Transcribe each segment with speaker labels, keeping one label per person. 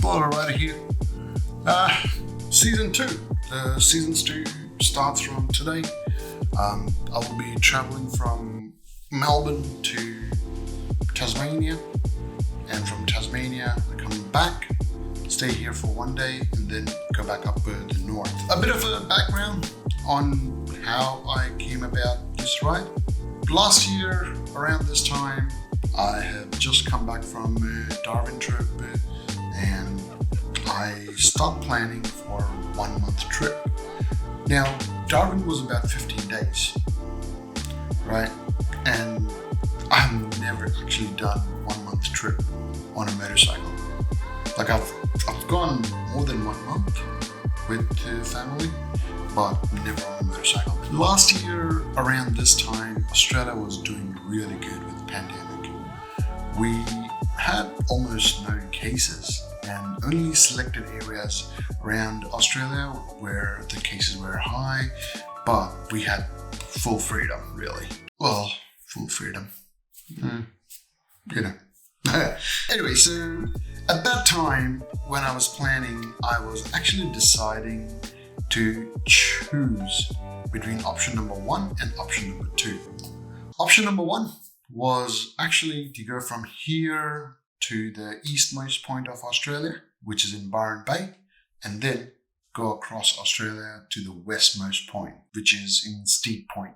Speaker 1: Explorer right here. Season 2. The seasons 2 starts from today. I will be traveling from Melbourne to Tasmania, and from Tasmania coming back, stay here for one day, and then go back up the north. A bit of a background on how I came about this ride. Last year, around this time, I have just come back from a Darwin trip, and I stopped planning for a 1 month trip. Now, Darwin was about 15 days, right? And I've never actually done 1 month trip on a motorcycle. Like I've gone more than 1 month with family, but never on a motorcycle. Last year, around this time, Australia was doing really good with the pandemic. We had almost no cases, and only selected areas around Australia where the cases were high, but we had full freedom, really. Well, full freedom. Anyway, so at that time, when I was planning, I was actually deciding to choose between option number 1 and option number 2. Option number 1 was actually to go from here to the eastmost point of Australia, which is in Byron Bay, and then go across Australia to the westmost point, which is in Steep Point.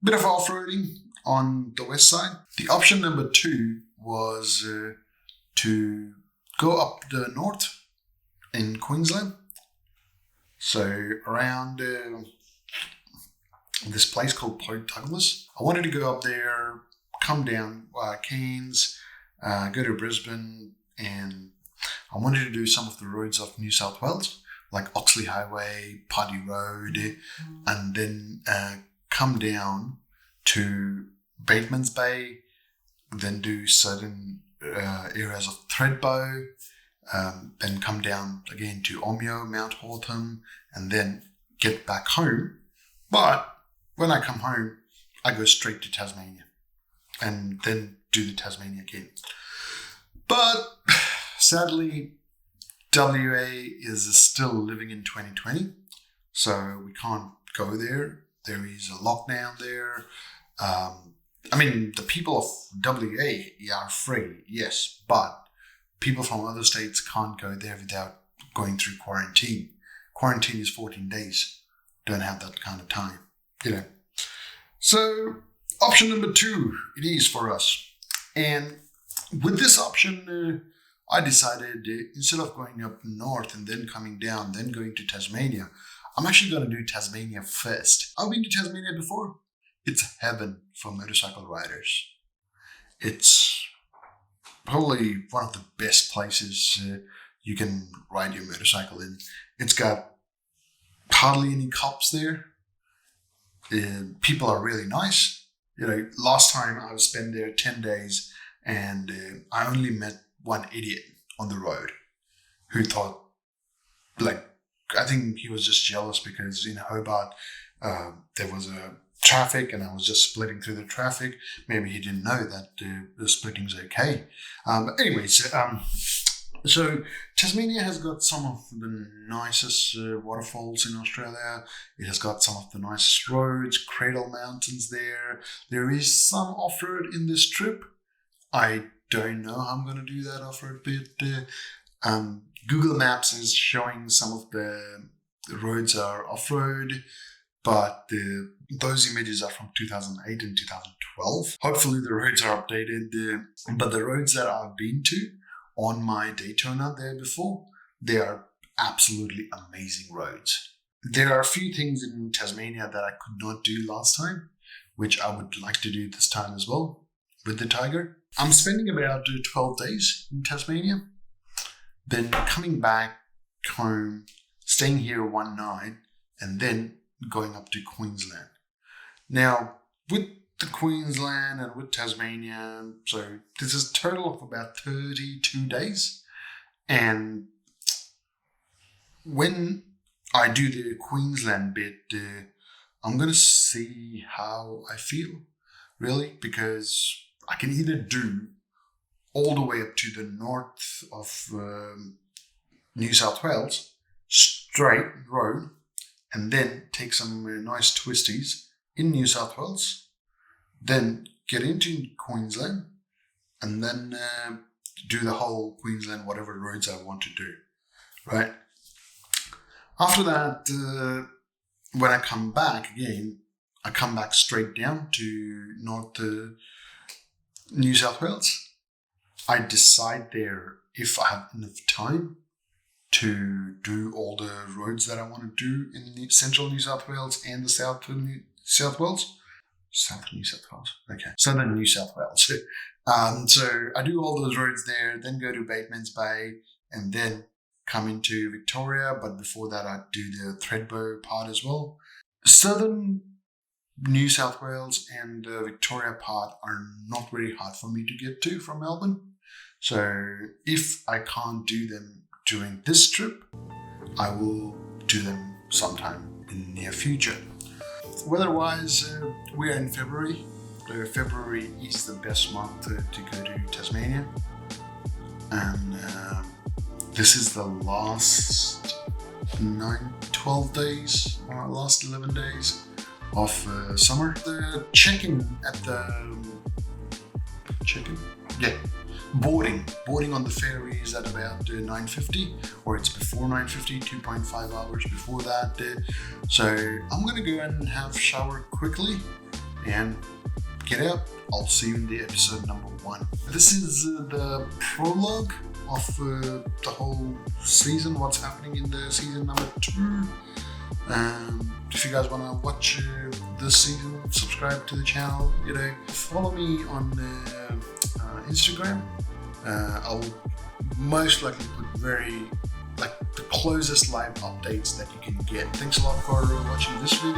Speaker 1: Bit of off-roading on the west side. The option number 2 was to go up the north in Queensland. So around this place called Port Douglas. I wanted to go up there, come down Cairns, go to Brisbane, and I wanted to do some of the roads of New South Wales, like Oxley Highway, Putty Road, and then come down to Bateman's Bay, then do certain areas of Thredbo, then come down again to Omeo, Mount Hotham, and then get back home. But when I come home, I go straight to Tasmania and then do the Tasmania again. But sadly, WA is still living in 2020, so we can't go there. There is a lockdown there. The people of WA are free, yes, but people from other states can't go there without going through quarantine. Quarantine is 14 days. Don't have that kind of time, So option number 2, it is for us. And with this option, I decided instead of going up north and then coming down, then going to Tasmania, I'm actually going to do Tasmania first. I've been to Tasmania before. It's heaven for motorcycle riders. It's probably one of the best places you can ride your motorcycle in. It's got hardly any cops there. People are really nice. Last time I spent there 10 days and I only met one idiot on the road who thought, I think he was just jealous because in Hobart there was a traffic and I was just splitting through the traffic. Maybe he didn't know that the splitting's okay. So Tasmania has got some of the nicest waterfalls in Australia. It has got some of the nicest roads, Cradle Mountains there. There is some off-road in this trip. I don't know how I'm going to do that off-road bit. Google Maps is showing some of the roads are off-road, but those images are from 2008 and 2012. Hopefully the roads are updated. But the roads that I've been to on my Daytona there before, they are absolutely amazing roads. There are a few things in Tasmania that I could not do last time, which I would like to do this time as well with the Tiger. I'm spending about 12 days in Tasmania, then coming back home, staying here one night, and then going up to Queensland. Now, with the Queensland and with Tasmania, so this is a total of about 32 days. And when I do the Queensland bit, I'm going to see how I feel, really, because I can either do all the way up to the north of New South Wales, straight road, and then take some nice twisties in New South Wales, then get into Queensland, and then do the whole Queensland, whatever roads I want to do, right? After that, when I come back again, I come back straight down to North New South Wales. I decide there if I have enough time to do all the roads that I want to do in the central New South Wales and the south New South Wales. South New South Wales. Okay. Southern New South Wales. So I do all those roads there, then go to Bateman's Bay, and then come into Victoria. But before that, I do the Thredbo part as well. Southern New South Wales and the Victoria part are not very hard for me to get to from Melbourne. So if I can't do them during this trip, I will do them sometime in the near future. Weather-wise, we are in February. February is the best month to go to Tasmania. And this is the last 12 days, or last 11 days of summer. The check-in at the boarding on the ferry is at about 9:50, or it's before 9:50, 2.5 hours before that. So I'm gonna go and have a shower quickly and get out. I'll see you in the episode number 1. This is the prologue of the whole season, what's happening in the season number 2. If you guys want to watch this season, subscribe to the channel, follow me on Instagram. I'll most likely put the closest live updates that you can get. Thanks a lot for watching this video.